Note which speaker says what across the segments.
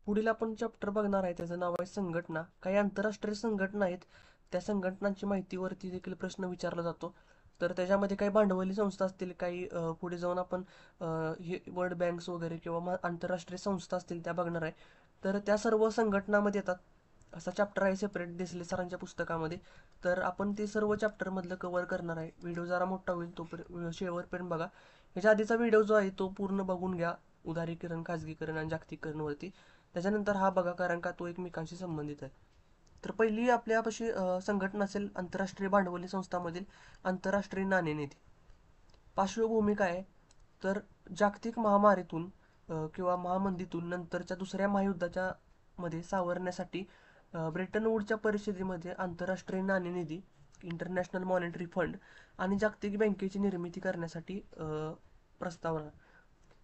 Speaker 1: पुढील आपण चॅप्टर बघणार आहे त्याचं नाव आहे संघटना. काही आंतरराष्ट्रीय संघटना आहेत, त्या संघटनांची माहितीवरती देखील प्रश्न विचारला जातो. तर त्याच्यामध्ये काही भांडवली संस्था असतील, काही पुढे जाऊन आपण हे वर्ल्ड बँक्स वगैरे किंवा आंतरराष्ट्रीय संस्था असतील त्या बघणार आहे. तर त्या सर्व संघटनामध्ये येतात. असा चॅप्टर आहे सेपरेट देसले सरांच्या पुस्तकामध्ये. तर आपण ते सर्व चॅप्टरमधलं कव्हर करणार आहे. व्हिडिओ जरा मोठा होईल, तो शेवटपर्यंत बघा. ह्याच्या आधीचा व्हिडिओ जो आहे तो पूर्ण बघून घ्या, उदारीकरण, खाजगीकरण आणि जागतिकीकरणवरती. त्याच्यानंतर हा बघा, कारण का तो एकमेकांशी संबंधित आहे. तर पहिली आपल्यापाशी संघटना असेल आंतरराष्ट्रीय भांडवली संस्थांमधील आंतरराष्ट्रीय नाणेनिधी. पार्श्वभूमी काय आहे, तर जागतिक महामारीतून किंवा महामंदीतून नंतरच्या दुसऱ्या महायुद्धाच्या मध्ये सावरण्यासाठी ब्रेटन वूडच्या परिषदेमध्ये आंतरराष्ट्रीय नाणेनिधी, इंटरनॅशनल मॉनिटरी फंड आणि जागतिक बँकेची निर्मिती करण्यासाठी प्रस्तावना.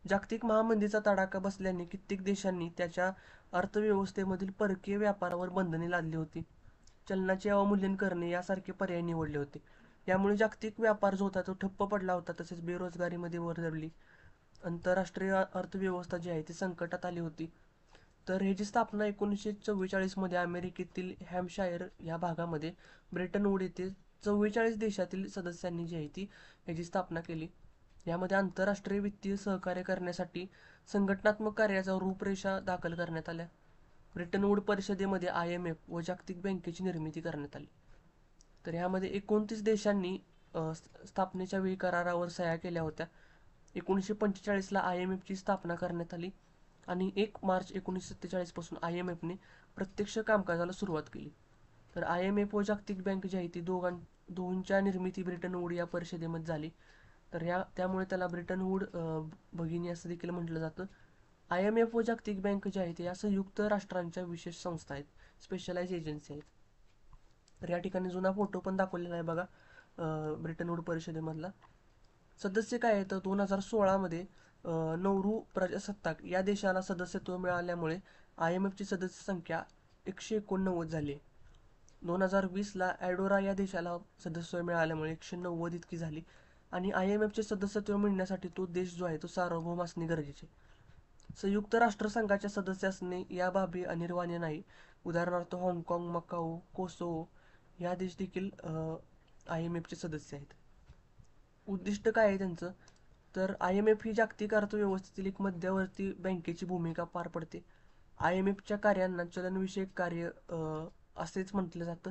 Speaker 1: जागतिक महामंदीचा तडाखा बसल्याने कित्येक देशांनी त्याच्या अर्थव्यवस्थेमधील परकीय व्यापारावर बंधने लादली होती. चलनाचे अवमूल्यन करणे यासारखे पर्याय निवडले होते. यामुळे जागतिक व्यापार जो होता तो ठप्प पडला होता. तसेच बेरोजगारीमध्ये भर पडली. आंतरराष्ट्रीय अर्थव्यवस्था जी आहे ती संकटात आली होती. तर ह्याची स्थापना 1944 मध्ये अमेरिकेतील हॅम्पशायर या भागामध्ये ब्रेटन वूड येथे 44 देशातील सदस्यांनी जी आहे ती ह्याची स्थापना केली. यामध्ये आंतरराष्ट्रीय वित्तीय सहकार्य करण्यासाठी संघटनात्मक कार्याच्या रूपरेषा दाखल करण्यात आल्या. ब्रेटन वूड परिषदेमध्ये IMF व जागतिक बँकेची निर्मिती करण्यात आली. तर यामध्ये 29 देशांनी स्थापनेच्या वेळी करारावर सह्या केल्या होत्या. 1945ला IMF ची स्थापना करण्यात आली आणि 1 मार्च 1947 पासून IMF ने प्रत्यक्ष कामकाजाला सुरुवात केली. तर IMF व जागतिक बँक जी आहे ती दोनच्या निर्मिती ब्रेटन वूड या परिषदेमध्ये झाली. तर त्यामुळे त्याला ब्रेटन वूड भगिनी असं देखील म्हटलं जातं. IMF व जागतिक बँक जी आहे या संयुक्त राष्ट्रांच्या विशेष संस्था आहेत, स्पेशलाइज एजन्सी आहेत. तर या ठिकाणी जुना फोटो पण दाखवलेला आहे बघा, ब्रिटन वूड परिषदेमधला. सदस्य काय आहे तर 2016 मध्ये नौरू प्रजासत्ताक या देशाला सदस्यत्व मिळाल्यामुळे IMF ची सदस्य संख्या 189 झाली. 2020ला ॲडोरा या देशाला सदस्य मिळाल्यामुळे 190 इतकी झाली. आणि IMF चे सदस्यत्व मिळण्यासाठी तो देश जो आहे तो सार्वभौम असणे गरजेचे. संयुक्त राष्ट्रसंघाचे सदस्य असणे या बाबी अनिवार्य नाही. उदाहरणार्थ हाँगकाँग, मकाऊ, कोसोवो या देश देखील IMF चे सदस्य आहेत. उद्दिष्ट काय आहे त्यांचं, तर IMF ही जागतिक अर्थव्यवस्थेतील एक मध्यवर्ती बँकेची भूमिका पार पडते. IMF च्या कार्यांना चलनविषयक कार्य असेच म्हटलं जातं.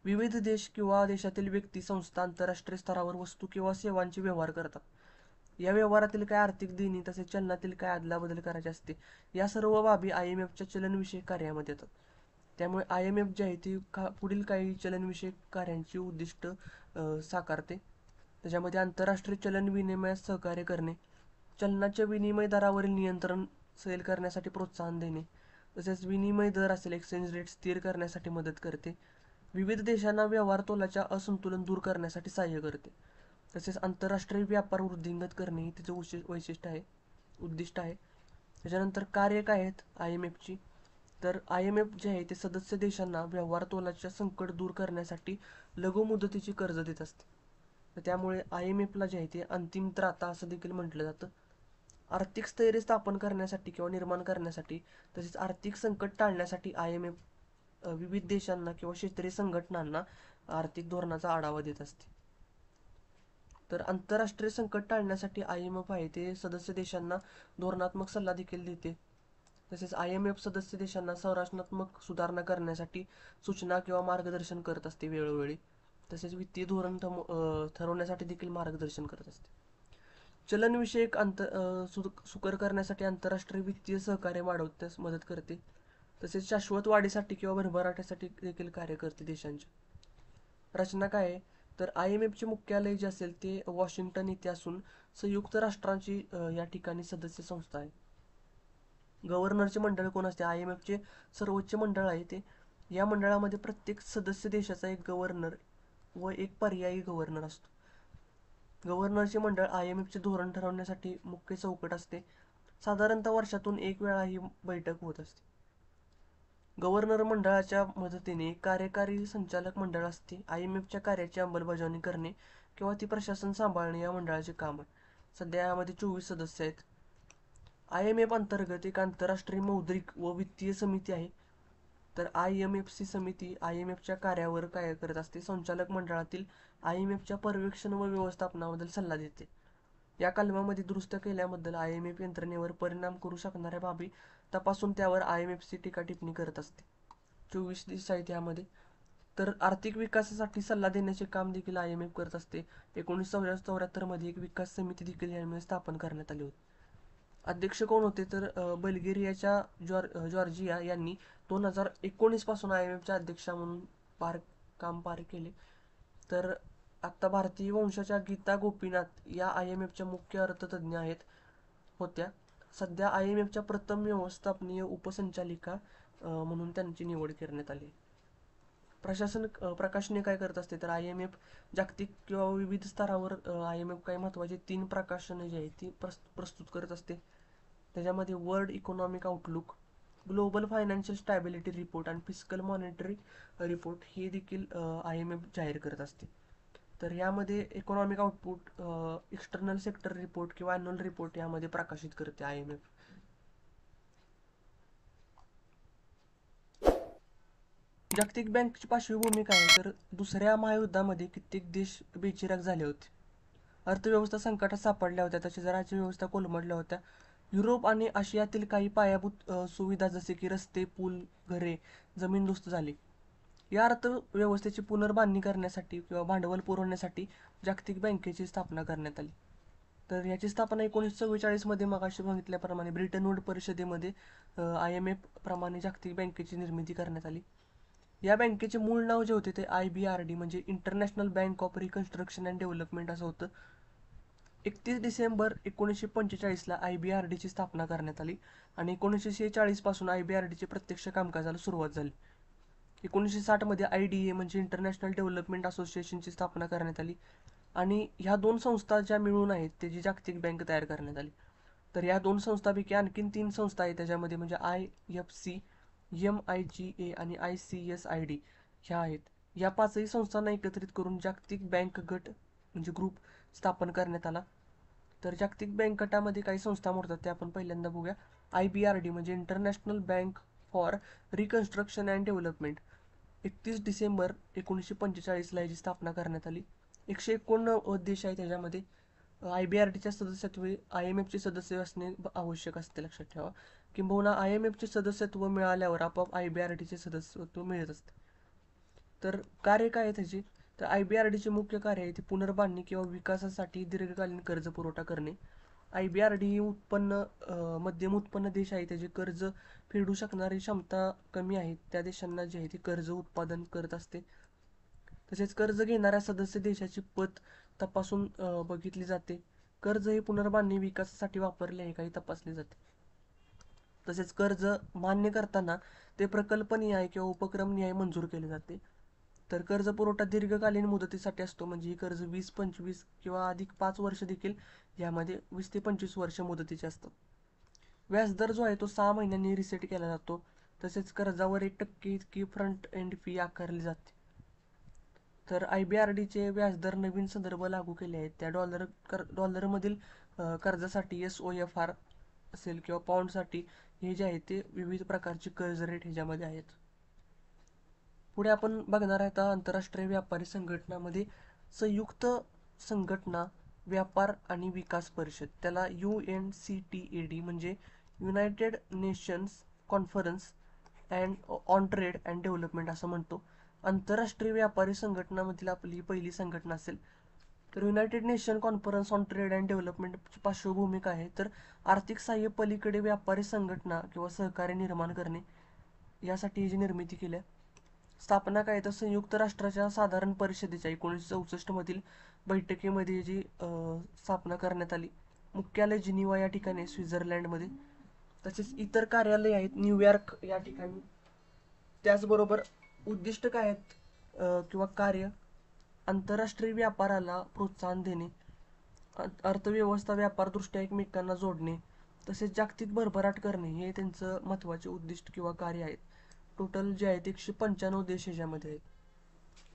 Speaker 1: विविध देश किंवा देशातील व्यक्ती, संस्था आंतरराष्ट्रीय स्तरावर वस्तू किंवा सेवांचे व्यवहार करतात. या व्यवहारातील काय आर्थिक देणी तसेच चलनातील काय अदलाबदल करायची असते, या सर्व बाबी IMFच्या चलनविषयक कार्यामध्ये येतात. त्यामुळे IMF जी आहे ती पुढील काही चलनविषयक कार्यांची उद्दिष्ट साकारते. त्याच्यामध्ये आंतरराष्ट्रीय चलन विनिमयास सहकार्य करणे, चलनाच्या विनिमय दरावरील नियंत्रण सैल करण्यासाठी प्रोत्साहन देणे, तसेच विनिमय दर असेल एक्सचेंज रेट स्थिर करण्यासाठी मदत करते, विविध देशांना व्यवहार तोलाच्या असंतुलन दूर करण्यासाठी सहाय्य करते. तसेच आंतरराष्ट्रीय व्यापार वृद्धिंगत करणे हे तिचं वैशिष्ट्य आहे, उद्दिष्ट आहे. त्याच्यानंतर कार्य काय आहेत IMFची, तर IMF जे आहे ते सदस्य देशांना व्यवहार तोलाच्या संकट दूर करण्यासाठी लघु मुदतीची कर्ज देत असते. तर त्यामुळे IMFला जे आहे ते अंतिम त्राता असं देखील म्हटलं जातं. आर्थिक स्थैर्य स्थापन करण्यासाठी किंवा निर्माण करण्यासाठी तसेच आर्थिक संकट टाळण्यासाठी IMF विविध देशांना किंवा क्षेत्रीय संघटनांना आर्थिक धोरणाचा आढावा देत असते. तर आंतरराष्ट्रीय संकट टाळण्यासाठी IMF आहे ते सदस्य देशांना धोरणात्मक सल्ला देखील देते. तसेच IMF सदस्य देशांना संरचनात्मक सुधारणा करण्यासाठी सूचना किंवा मार्गदर्शन करत असते वेळोवेळी. तसेच वित्तीय धोरण ठरवण्यासाठी देखील मार्गदर्शन करत असते. चलनविषयक सुकर करण्यासाठी आंतरराष्ट्रीय वित्तीय सहकार्य वाढवण्यास मदत करते. तसेच शाश्वत वाढीसाठी किंवा भरभराटीसाठी देखील कार्य करते देशांच्या. रचना काय आहे, तर IMFचे मुख्यालय जे असेल ते वॉशिंग्टन येथे असून संयुक्त राष्ट्रांची या ठिकाणी सदस्य संस्था आहे. गव्हर्नरचे मंडळ कोण असते, IMFचे सर्वोच्च मंडळ आहे ते. या मंडळामध्ये प्रत्येक सदस्य देशाचा एक गव्हर्नर व एक पर्यायी गव्हर्नर असतो. गव्हर्नरचे मंडळ IMFचे धोरण ठरवण्यासाठी मुख्य चौकट असते. साधारणतः वर्षातून एक वेळा ही बैठक होत असते. गव्हर्नर मंडळाच्या मदतीने कार्यकारी संचालक मंडळ असते. IMFच्या कार्याची अंमलबजावणी करणे किंवा ती प्रशासन सांभाळणे या मंडळाचे काम आहे. सध्या यामध्ये 24 सदस्य आहेत. IMF अंतर्गत एक आंतरराष्ट्रीय मौद्रिक व वित्तीय समिती आहे. तर IMFची समिती IMFच्या कार्यावर काय करत असते, संचालक मंडळातील IMFच्या पर्यवेक्षण व व्यवस्थापनाबद्दल सल्ला देते. या कलमामध्ये दुरुस्त केल्याबद्दल IMF यंत्रणेवर परिणाम करू शकणाऱ्या बाबी तपासून त्यावर IMFची टीका टिप्पणी करत असते. 24 दिवस आहेत यामध्ये. तर आर्थिक विकासासाठी सल्ला देण्याचे काम देखील IMF करत असते. 1974 मध्ये एक विकास समिती देखील यामध्ये स्थापन करण्यात आली होती. अध्यक्ष कोण होते तर बल्गेरियाच्या जॉर्जिया यांनी 2019 पासून IMFच्या अध्यक्षा म्हणून काम पार केले. तर आता भारतीय वंशाच्या गीता गोपीनाथ या IMFच्या मुख्य अर्थतज्ज्ञ होत्या. सध्या IMFच्या प्रथम व्यवस्थापनीय उपसंचालिका म्हणून त्यांची निवड करण्यात आली. प्रकाशने काय करत असते तर IMF जागतिक किंवा विविध स्तरावर IMF काही महत्त्वाचे 3 प्रकाशने जी आहेत ती प्रस्तुत करत असते. त्याच्यामध्ये world economic outlook, global financial stability report आणि फिस्कल मॉनिटरी रिपोर्ट हे देखील IMF जाहीर करत असते. तर यामध्ये economic output, external sector report किंवा ॲन्युअल रिपोर्ट यामध्ये प्रकाशित करते IMF. जागतिक बँकेची पार्श्वभूमी काय आहे तर दुसऱ्या महायुद्धामध्ये कित्येक देश बेचिराख झाले होते. अर्थव्यवस्था संकटात सापडल्या होत्या, तसेच राज्यव्यवस्था कोलमडल्या होत्या. युरोप आणि आशियातील काही पायाभूत सुविधा जसे की रस्ते, पूल, घरे, जमीनदोस्त झाली. या अर्थव्यवस्थेची पुनर्बांधणी करण्यासाठी किंवा भांडवल पुरवण्यासाठी जागतिक बँकेची स्थापना करण्यात आली. तर याची स्थापना 1944 मध्ये मगाशी सांगितल्याप्रमाणे ब्रिटन वूड परिषदेमध्ये IMF प्रमाणे जागतिक बँकेची निर्मिती करण्यात आली. या बँकेचे मूळ नाव जे होते ते IBRD म्हणजे international bank of reconstruction and development असं होतं. 31 डिसेंबर 1945ला IBRDची स्थापना करण्यात आली आणि 1946 पासून IBRDचे प्रत्यक्ष कामकाजाला सुरुवात झाली. 1960 मध्ये IDA म्हणजे इंटरनॅशनल डेव्हलपमेंट असोसिएशनची स्थापना करण्यात आली आणि ह्या 2 संस्था ज्या मिळून आहेत त्याची जागतिक बँक तयार करण्यात आली. तर या 2 संस्थांपैकी आणखीन 3 संस्था आहेत त्याच्यामध्ये म्हणजे IFC, MIGA आणि ICSID ह्या आहेत. या 5ही संस्थांना एकत्रित करून जागतिक बँक गट म्हणजे ग्रुप स्थापन करण्यात आला. तर जागतिक बँक गटामध्ये काही संस्था मोडतात ते आपण पहिल्यांदा बघूया. IBRD म्हणजे international bank for reconstruction and development 31 December 1945ला याची स्थापना करण्यात आली. 189 देश आहेत त्याच्यामध्ये. IBRDच्या सदस्यत्व IMFचे सदस्य असणे आवश्यक असते, लक्षात ठेवा. किंबहुना IMFचे सदस्यत्व मिळाल्यावर आपोआप IBRDचे सदस्यत्व मिळत असते. तर कार्य काय आहे त्याची तर IBRDचे मुख्य कार्य आहे ते पुनर्बांधणी किंवा विकासासाठी दीर्घकालीन कर्ज पुरवठा करणे. IBRD ही मध्यम उत्पन्न देश आहे त्याचे कर्ज फेडू शकणारी क्षमता कमी आहे त्या देशांना जे आहे ते कर्ज उत्पादन करत असते. तसेच कर्ज घेणाऱ्या सदस्य देशाची पत तपासून बघितली जाते. कर्ज हे पुनर्बांधणी विकासासाठी वापरले आहे काही तपासले जाते. तसेच कर्ज मान्य करताना ते प्रकल्पनिहाय किंवा उपक्रमनिहाय मंजूर केले जाते. तर कर्ज पुरवठा दीर्घकालीन मुदतीसाठी असतो म्हणजे ही कर्ज 20, 25 किंवा अधिक 5 वर्ष देखील यामध्ये 20 ते 25 वर्ष मुदतीचे असतात. व्याजदर जो आहे तो 6 महिन्यांनी रिसेट केला जातो. तसेच कर्जावर 1% इतकी फ्रंट एंड फी आकारली जाते. तर IBRDचे व्याजदर नवीन संदर्भ लागू केले आहेत. त्या डॉलरमधील कर्जासाठी SOFR असेल किंवा पाऊंडसाठी हे जे आहे ते विविध प्रकारचे कर्ज रेट ह्याच्यामध्ये आहेत. पुढे आपण बघणार आहे आंतरराष्ट्रीय व्यापारी संघटनामध्ये संयुक्त संघटना व्यापार आणि विकास परिषद, त्याला UNCTAD म्हणजे United nations conference on trade and development असं म्हणतो. आंतरराष्ट्रीय व्यापारी संघटनामधील आपली पहिली संघटना असेल. तर United Nation conference on trade and डेव्हलपमेंटची पार्श्वभूमी काय आहे तर आर्थिक सहाय्य पलीकडे व्यापारी संघटना किंवा सहकार्य निर्माण करणे यासाठी याची निर्मिती केली. स्थापना काय तर संयुक्त राष्ट्राच्या साधारण परिषदेच्या 1964 मधील बैठकीमध्ये जी स्थापना करण्यात आली. मुख्यालय जिनिव्हा या ठिकाणी स्वित्झर्लंडमध्ये. तसेच इतर कार्यालय आहेत न्यूयॉर्क या ठिकाणी. त्याचबरोबर उद्दिष्ट काय आहेत किंवा कार्य आंतरराष्ट्रीय व्यापाराला प्रोत्साहन देणे, अर्थव्यवस्था व्यापारदृष्ट्या एकमेकांना जोडणे, तसेच जागतिक भरभराट करणे हे त्यांचं महत्त्वाचे उद्दिष्ट किंवा कार्य आहेत. टोटल जे आहेत 195 देश याच्यामध्ये आहेत.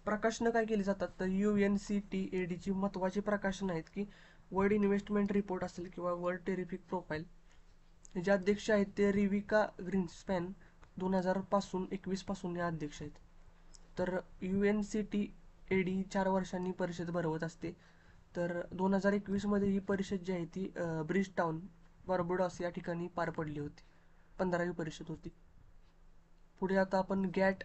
Speaker 1: प्रकाशनं काय केली जातात तर UNCTADची महत्त्वाची प्रकाशनं आहेत की वर्ल्ड इन्व्हेस्टमेंट रिपोर्ट असेल किंवा वर्ल्ड टेरिफिक प्रोफाईल, जे अध्यक्ष आहेत ते रिविका ग्रीन्सपॅन 2021 पासून या अध्यक्ष आहेत. तर UNCTAD 4 वर्षांनी परिषद भरवत असते. तर 2021 मध्ये ही परिषद जी आहे ती ब्रिजटाउन बार्बुडॉस या ठिकाणी पार पडली होती. 15वी परिषद होती. पुढे आता आपण गॅट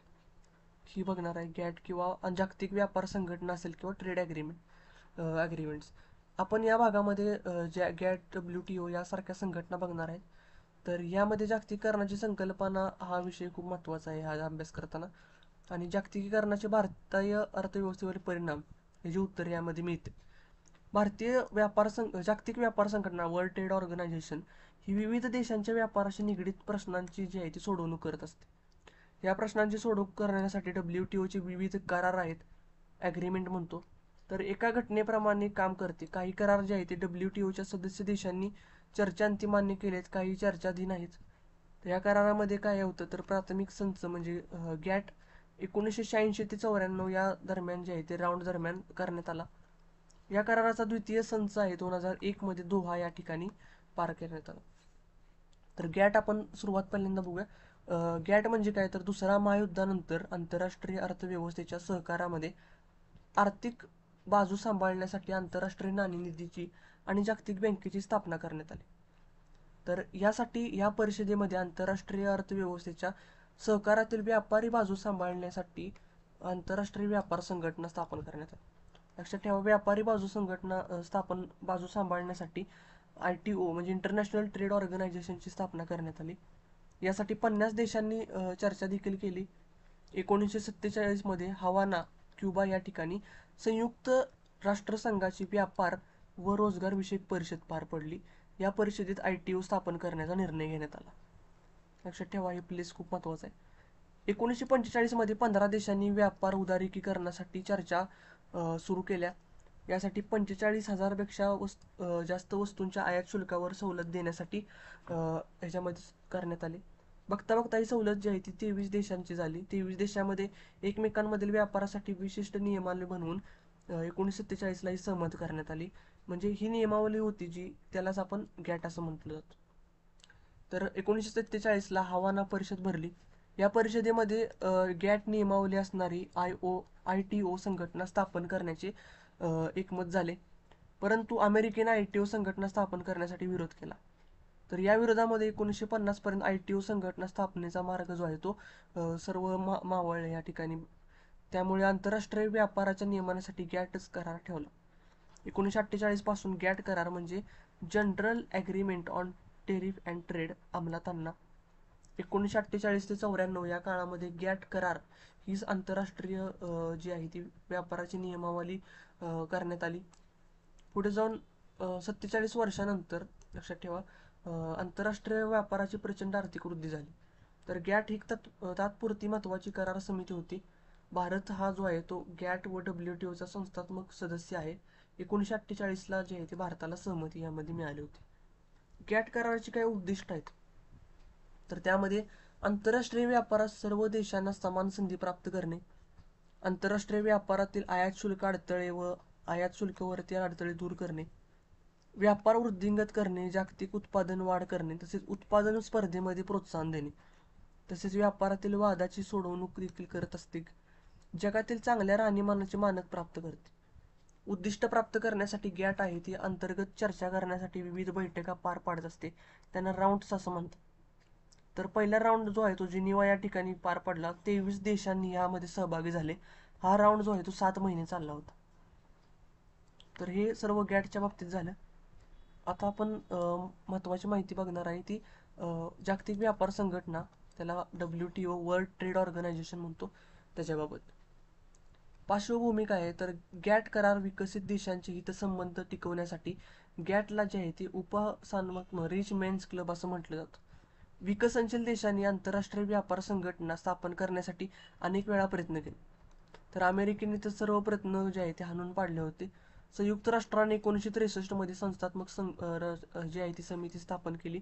Speaker 1: ही बघणार आहे. गॅट किंवा जागतिक व्यापार संघटना असेल किंवा ट्रेड ॲग्रीमेंट्स. आपण या भागामध्ये ज्या गॅट, WTO यासारख्या संघटना बघणार आहेत. तर यामध्ये जागतिकीकरणाची संकल्पना हा विषय खूप महत्त्वाचा आहे हा अभ्यास करताना. आणि जागतिकीकरणाचे भारतीय अर्थव्यवस्थेवर परिणाम याची उत्तर यामध्ये मिळते. जागतिक व्यापार संघटना वर्ल्ड ट्रेड ऑर्गनायझेशन ही विविध देशांच्या व्यापाराशी निगडीत प्रश्नांची जी आहे ती सोडवणूक करत असते. या प्रश्नांची सोडवणूक करण्यासाठी WTOचे विविध करार आहेत, ॲग्रीमेंट म्हणतो. तर एका घटनेप्रमाणे काम करते. काही करार जे आहेत ते WTOच्या सदस्य देशांनी चर्चांती मान्य केलेत, काही चर्चाधीन आहेत. तर या करारामध्ये काय होतं तर प्राथमिक संच म्हणजे गॅट 1986 ते 94 या दरम्यान जे आहे ते राऊंड दरम्यान करण्यात आला. या कराराचा द्वितीय संच आहे 2001 मध्ये दोहा या ठिकाणी पार करण्यात आला. तर गॅट आपण सुरुवात पहिल्यांदा बघूया. गॅट म्हणजे काय तर दुसऱ्या महायुद्धानंतर आंतरराष्ट्रीय अर्थव्यवस्थेच्या सहकारामध्ये आर्थिक बाजू सांभाळण्यासाठी आंतरराष्ट्रीय नाणेनिधीची आणि जागतिक बँकेची स्थापना करण्यात आली. तर यासाठी या परिषदेमध्ये आंतरराष्ट्रीय अर्थव्यवस्थेच्या सहकारातील व्यापारी बाजू सांभाळण्यासाठी आंतरराष्ट्रीय व्यापार संघटना स्थापन करण्यात आली. लक्षात ठेवा, व्यापारी बाजू सांभाळण्यासाठी ITO म्हणजे इंटरनॅशनल ट्रेड ऑर्गनायझेशनची स्थापना करण्यात आली. यासाठी 50 देशांनी चर्चा देखील केली. 1947 मध्ये हवाना, क्युबा या ठिकाणी संयुक्त राष्ट्रसंघाची व्यापार व रोजगार विषयक परिषद पार पडली. या परिषदेत ITO स्थापन करण्याचा निर्णय घेण्यात आला. लक्षात ठेवा, हे प्लीज खूप महत्त्वाचं आहे. 1945 मध्ये 15 देशांनी व्यापार उदारीकरणासाठी चर्चा सुरू केल्या. यासाठी 45,000 पेक्षा जास्त वस्तूंच्या आयात शुल्कावर सवलत देण्यासाठी ह्याच्यामध्ये करण्यात आले. बघता बघता ही सवलत जी आहे ती 23 देशांची झाली. 23 देशांमध्ये एकमेकांमधील व्यापारासाठी विशिष्ट नियमावली बनवून 1947 ला ही सहमत करण्यात आली. म्हणजे ही नियमावली होती जी त्यालाच आपण गॅट असं म्हटलं जातं. तर 1947 ला हवाना परिषद भरली. या परिषदेमध्ये गॅट नियमावली असणारी ITO संघटना स्थापन करण्याचे एकमत झाले. परंतु अमेरिकेने ITO संघटना स्थापन करण्यासाठी विरोध केला. तर या विरोधामध्ये 1950 पर्यंत ITO संघटना स्थापनेचा मार्ग जो आहे तो सर्व मावळले या ठिकाणी. त्यामुळे आंतरराष्ट्रीय व्यापाराच्या नियमनासाठी गॅटच करार ठेवला. 1948 पासून गॅट करार म्हणजे general agreement on tariff and trade अंमलात आणला. 1948 ते 94 या काळामध्ये गॅट करार हीच आंतरराष्ट्रीय जी आहे ती व्यापाराची नियमावली करण्यात आली. पुढे जाऊन 47 वर्षानंतर लक्षात ठेवा आंतरराष्ट्रीय व्यापाराची प्रचंड आर्थिक वृद्धी झाली. तर गॅट ही तात्पुरती महत्त्वाची करार समिती होती. भारत हा जो आहे तो गॅट व WTOचा संस्थात्मक सदस्य आहे. 1948 ला जे आहे ते भारताला सहमती यामध्ये मिळाली होती. गॅट कराराची काही उद्दिष्ट आहेत तर त्यामध्ये आंतरराष्ट्रीय व्यापारात सर्व देशांना समान संधी प्राप्त करणे, आंतरराष्ट्रीय व्यापारातील आयात शुल्क अडथळे व आयात शुल्कावरती अडथळे दूर करणे, व्यापार वृद्धिंगत करणे, जागतिक उत्पादन वाढ करणे, तसेच उत्पादन स्पर्धेमध्ये प्रोत्साहन देणे, तसेच व्यापारातील वादाची सोडवणूक देखील करत असते. जगातील चांगल्या राहणीमानाचे मानक प्राप्त करते. उद्दिष्ट प्राप्त करण्यासाठी गॅट आहे ती अंतर्गत चर्चा करण्यासाठी विविध बैठका पार पाडत असते. त्यांना राऊंड्स असं म्हणतात. तर पहिला राऊंड जो आहे तो जिनिव्हा या ठिकाणी पार पडला. 23 देशांनी यामध्ये सहभागी झाले. हा राऊंड जो आहे तो 7 महिने चालला होता. तर हे सर्व गॅटच्या बाबतीत झालं. आता आपण महत्त्वाची माहिती बघणार आहे ती जागतिक व्यापार संघटना, त्याला WTO वर्ल्ड ट्रेड ऑर्गनायझेशन म्हणतो, त्याच्याबाबत. पार्श्वभूमी काय आहे तर गॅट करार विकसित देशांचे हितसंबंध टिकवण्यासाठी गॅटला जे आहे ते उपसान्मक रिच मेन्स क्लब असं म्हटलं जातं. विकसनशील देशांनी आंतरराष्ट्रीय व्यापार संघटना स्थापन करण्यासाठी अनेक वेळा प्रयत्न केले. तर अमेरिकेने तर सर्व प्रयत्न जे आहे ते हाणून पाडले होते. संयुक्त राष्ट्राने 1963 मध्ये संस्थात्मक जी आहे ती समिती स्थापन केली.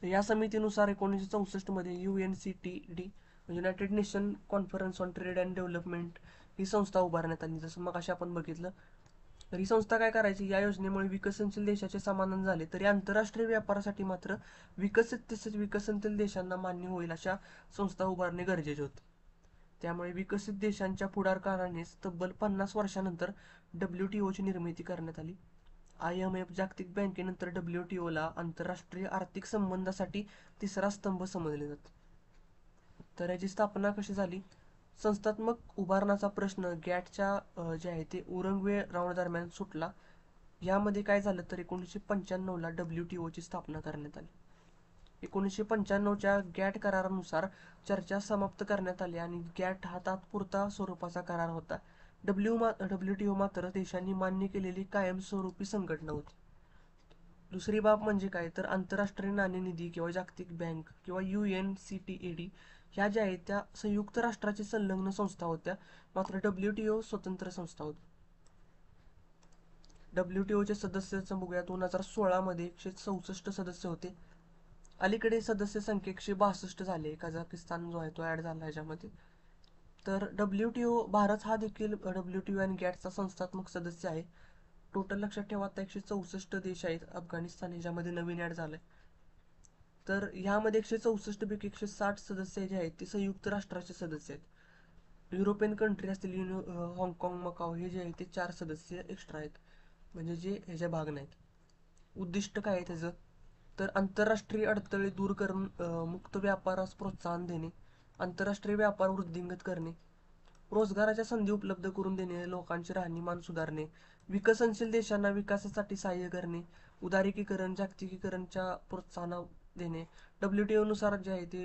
Speaker 1: या समितीनुसार 1964 मध्ये UNCTAD United Nation conference on trade and development ही संस्था उभारण्यात आली. जसं मग अशा आपण बघितलं तर ही संस्था काय करायची, या योजनेमुळे विकसनशील देशाचे समाधान झाले तरी आंतरराष्ट्रीय व्यापारासाठी मात्र विकसित तसेच विकसनशील देशांना मान्य होईल अशा संस्था उभारणे गरजेचे होते. त्यामुळे विकसित देशांच्या पुढाकारानेच तब्बल 50 वर्षांनंतर WTOची निर्मिती करण्यात आली. IMF जागतिक बँकेनंतर WTOला आंतरराष्ट्रीय आर्थिक संबंधासाठी तिसरा स्तंभ समजले जाते. तर याची स्थापना कशी झाली? संस्थात्मक उभारणाचा प्रश्न गॅटच्या जे आहे ते उरंगवे राऊंड दरम्यान सुटला. यामध्ये काय झालं तर 1995ला WTOची स्थापना करण्यात आली. 1995च्या गॅट करारानुसार चर्चा समाप्त करण्यात आली आणि गॅट हा तात्पुरता स्वरूपाचा करार होता. WTO मात्र देशांनी मान्य केलेली कायमस्वरूपी संघटना होती. दुसरी बाब म्हणजे काय तर आंतरराष्ट्रीय नाणेनिधी किंवा जागतिक बँक किंवा UNCTAD ह्या ज्या आहेत त्या संयुक्त राष्ट्राची संलग्न संस्था होत्या, मात्र WTO स्वतंत्र संस्था होती. WTOचे सदस्य बघूया, 2016 मध्ये 164 सदस्य होते. अलीकडे सदस्य संख्या 162 झाले. कझाकिस्तान जो आहे तो ऍड झाला याच्यामध्ये. तर WTO भारत हा देखील WTO आणि गॅटचा संस्थात्मक सदस्य आहे. टोटल लक्षात ठेवा आता 164 देश आहेत. अफगाणिस्तान ह्याच्यामध्ये नवीन ऍड झालंय. तर ह्यामध्ये 164 पैकी 160 सदस्य जे आहेत ते संयुक्त राष्ट्राचे सदस्य आहेत. युरोपियन कंट्री असतील, हाँगकाँग, मकाऊ हे जे आहे ते 4 सदस्य एक्स्ट्रा आहेत, म्हणजे जे ह्याच्या भाग नाहीत. उद्दिष्ट काय आहे त्याचं तर आंतरराष्ट्रीय अडथळे दूर करून मुक्त व्यापारास प्रोत्साहन देणे, आंतरराष्ट्रीय व्यापार वृद्धिंगत करणे, रोजगाराच्या संधी उपलब्ध करून देणे, लोकांचे राहणीमान सुधारणे, विकसनशील देशांना विकासासाठी सहाय्य करणे, उदारीकरण जागतिकीकरणच्या प्रोत्साहन देणे, WTO नुसार जे आहे ते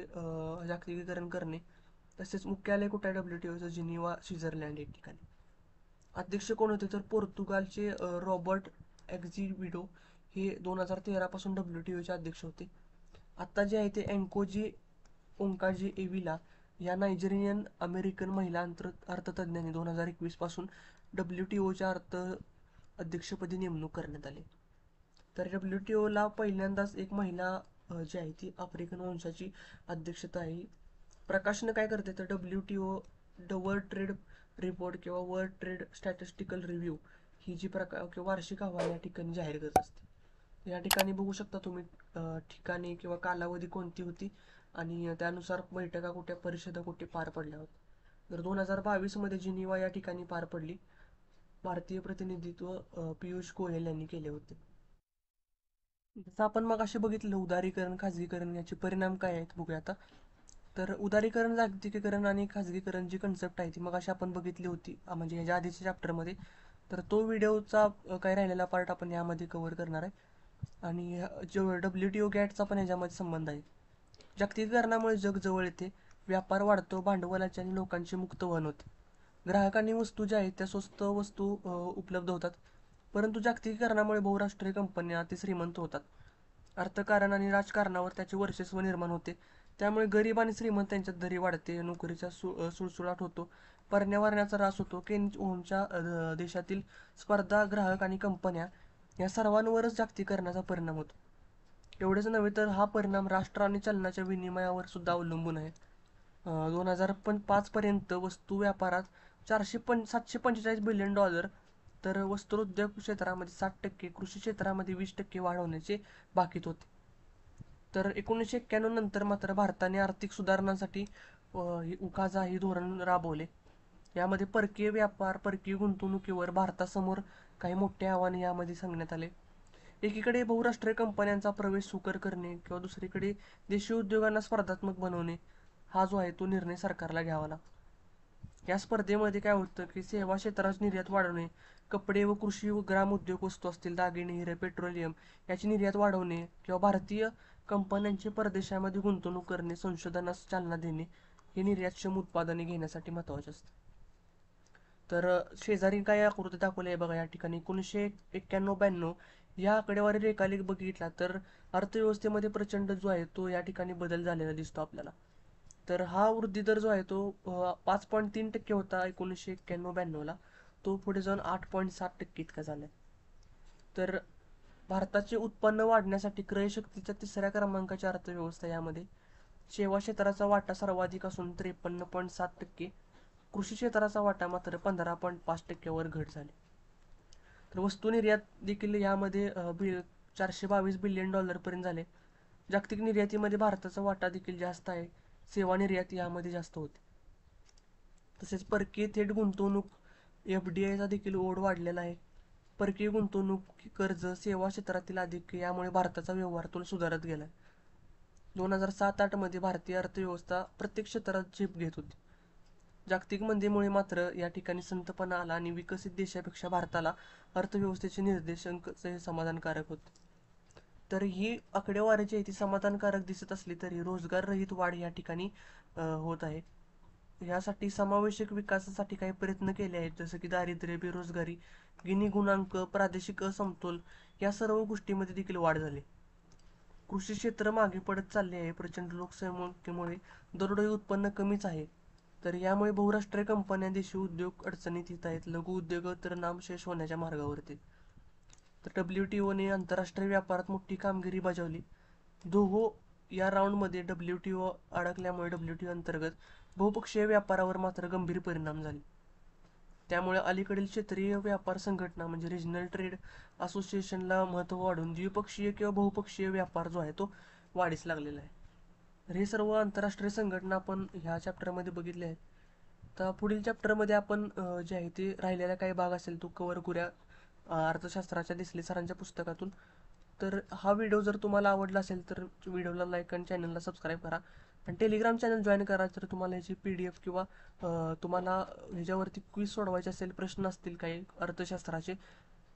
Speaker 1: जागतिकीकरण करणे. तसेच मुख्यालय कुठे आहे WTOचं? जिनिव्हा, स्वित्झर्लंड या ठिकाणी. अध्यक्ष कोण होते तर पोर्तुगालचे रॉबर्ट एक्झिविडो हे 2013 पासून WTOचे अध्यक्ष होते. आता जे आहे ते एन्कोजी ओंकाजी एविला या नायजेरियन अमेरिकन महिला अर्थतज्ञांनी 2021 पासून WTOच्या अध्यक्षपदी नेमणूक करण्यात आली. तर WTOला पहिल्यांदाच एक महिला जी आहे ती आफ्रिकन वंशाची अध्यक्षता आहे. प्रकाशन काय करते तर WTO वर्ल्ड ट्रेड रिपोर्ट किंवा वर्ल्ड ट्रेड स्टॅटिस्टिकल रिव्ह्यू ही जी वार्षिक अहवाल या ठिकाणी जाहीर करत असते. या ठिकाणी बघू शकता तुम्ही ठिकाणी किंवा कालावधी कोणती होती आणि त्यानुसार बैठका कुठे, परिषदा कुठे पार पडल्या होत्या. तर 2022 मध्ये जिनिव्हा या ठिकाणी पार पडली. भारतीय प्रतिनिधित्व पियुष गोयल यांनी केले होते. जसं आपण मग असे बघितलं उदारीकरण, खाजगीकरण याचे परिणाम काय आहेत बघूया आता. तर उदारीकरण, जागतिकीकरण आणि खाजगीकरण जी कन्सेप्ट आहे ती मग अशी आपण बघितली होती म्हणजे ह्याच्या आधीच्या चॅप्टरमध्ये. तर तो व्हिडिओचा काही राहिलेला पार्ट आपण यामध्ये कव्हर करणार आहे. आणि जो WTO गॅटचा पण ह्याच्यामध्ये संबंध आहे. जागतिकीकरणामुळे जग जवळ येते, व्यापार वाढतो, भांडवलाचे आणि लोकांचे मुक्त वहन होते. ग्राहकांनी वस्तू ज्या आहेत त्या स्वस्त वस्तू उपलब्ध होतात. परंतु जागतिकीकरणामुळे बहुराष्ट्रीय कंपन्या अति श्रीमंत होतात. अर्थकारण आणि राजकारणावर त्याचे वर्चस्व निर्माण होते. त्यामुळे गरीब आणि श्रीमंत यांच्यात दरी वाढते, नोकरीचा सुळसुळाट होतो, पर्यावरणाचा ऱ्हास होतो. केन ओमच्या देशातील स्पर्धा, ग्राहक आणि कंपन्या या सर्वांवरच जागतिकीकरणाचा परिणाम होतो. एवढेच नव्हे तर हा परिणाम राष्ट्र आणि चलनाच्या विनिमयावर सुद्धा अवलंबून आहे. 2005 पर्यंत वस्तू व्यापारात $745 बिलियन, तर वस्त्रोद्योग क्षेत्रामध्ये 60%, कृषी क्षेत्रामध्ये 20% वाढ होण्याचे बाकीत होते. तर 1991 नंतर मात्र भारताने आर्थिक सुधारणांसाठी उकाजा हे धोरण राबवले. यामध्ये परकीय व्यापार, परकीय गुंतवणुकीवर भारतासमोर काही मोठे आव्हाने यामध्ये सांगण्यात आले. एकीकडे बहुराष्ट्रीय कंपन्यांचा प्रवेश सुकर करणे किंवा दुसरीकडे देशी उद्योगांना स्पर्धात्मक बनवणे हा जो आहे तो निर्णय सरकारला घ्यावा लागतो. या स्पर्धेमध्ये काय होतं की सेवा क्षेत्राची निर्यात वाढवणे, कपडे व कृषी व ग्राम उद्योग वस्तू असतील, दागिने, हिरे, पेट्रोलियम याची निर्यात वाढवणे किंवा भारतीय कंपन्यांचे परदेशामध्ये गुंतवणूक करणे, संशोधनास चालना देणे हे निर्यातक्षम उत्पादने घेण्यासाठी महत्वाचे असते. तर शेजारी काय आकृती दाखवली आहे बघा या ठिकाणी. 1991-92 या आकडेवारी रेखालेख बघितला तर अर्थव्यवस्थेमध्ये प्रचंड जो आहे तो या ठिकाणी बदल झालेला दिसतो आपल्याला. तर हा वृद्धी दर जो आहे तो 5.3% होता 1991-92ला, तो पुढे जाऊन 8.7% इतका झालाय. तर भारताचे उत्पन्न वाढण्यासाठी क्रयशक्तीच्या 3ऱ्या क्रमांकाची अर्थव्यवस्था यामध्ये. सेवा क्षेत्राचा वाटा सर्वाधिक असून 53.7%, कृषी क्षेत्राचा वाटा मात्र 15.5% वर घट झाली. तर वस्तू निर्यात देखील यामध्ये 422 बिलियन डॉलरपर्यंत झाले. जागतिक निर्यातीमध्ये भारताचा वाटा देखील जास्त आहे. सेवा निर्यात यामध्ये जास्त होते. तसेच परकीय थेट गुंतवणूक FDIचा देखील ओढ वाढलेला आहे. परकीय गुंतवणूक, कर्ज, सेवा क्षेत्रातील अधिक यामुळे भारताचा व्यवहार सुधारत गेला. 2007-8 मध्ये भारतीय अर्थव्यवस्था प्रत्येक क्षेत्रात झेप घेत होती. जागतिक मंदीमुळे मात्र या ठिकाणी संथपणा आला आणि विकसित देशापेक्षा भारताला अर्थव्यवस्थेचे निर्देशांक समाधानकारक होते. तर ही आकडेवारी जी आहे ती समाधानकारक दिसत असली तरी रोजगार रहित वाढ या ठिकाणी होत आहे. यासाठी समावेशक विकासासाठी काही प्रयत्न केले आहेत, जसं की दारिद्र्य, बेरोजगारी, गिनी गुणांक, प्रादेशिक असमतोल या सर्व गोष्टींमध्ये देखील वाढ झाली. कृषी क्षेत्र मागे पडत चालले आहे. प्रचंड लोकसंख्येमुळे दरडोई उत्पन्न कमीच आहे. तर यामुळे बहुराष्ट्रीय कंपन्या, देशी उद्योग अडचणीत येत आहेत. लघु उद्योग तर नामशेष होण्याच्या मार्गावरती. तर WTOने आंतरराष्ट्रीय व्यापारात मोठी कामगिरी बजावली. दोहो या राऊंडमध्ये WTO अडकल्यामुळे WTO अंतर्गत बहुपक्षीय व्यापारावर मात्र गंभीर परिणाम झाले. त्यामुळे अलीकडील क्षेत्रीय व्यापार संघटना म्हणजे रिजनल ट्रेड असोसिएशनला महत्त्व वाढून द्विपक्षीय किंवा बहुपक्षीय व्यापार जो आहे तो वाढीस लागलेला आहे. तर हे सर्व आंतरराष्ट्रीय संघटना आपण ह्या चॅप्टरमध्ये बघितले आहेत. तर पुढील चॅप्टरमध्ये आपण जे आहे ते राहिलेला काही भाग असेल तो कव्हर करूया अर्थशास्त्राच्या देसले सरांच्या पुस्तकातून. तर हा व्हिडिओ जर तुम्हाला आवडला असेल तर व्हिडिओला लाईक आणि चॅनलला सबस्क्राईब करा आणि टेलिग्राम चॅनल जॉईन करा. जर तुम्हाला ह्याची PDF किंवा तुम्हाला ह्याच्यावरती क्विज सोडवायचे असेल, प्रश्न असतील काही अर्थशास्त्राचे,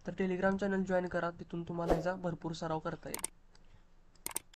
Speaker 1: तर टेलिग्राम चॅनल जॉईन करा. तिथून तुम्हाला ह्याचा भरपूर सराव करता येईल.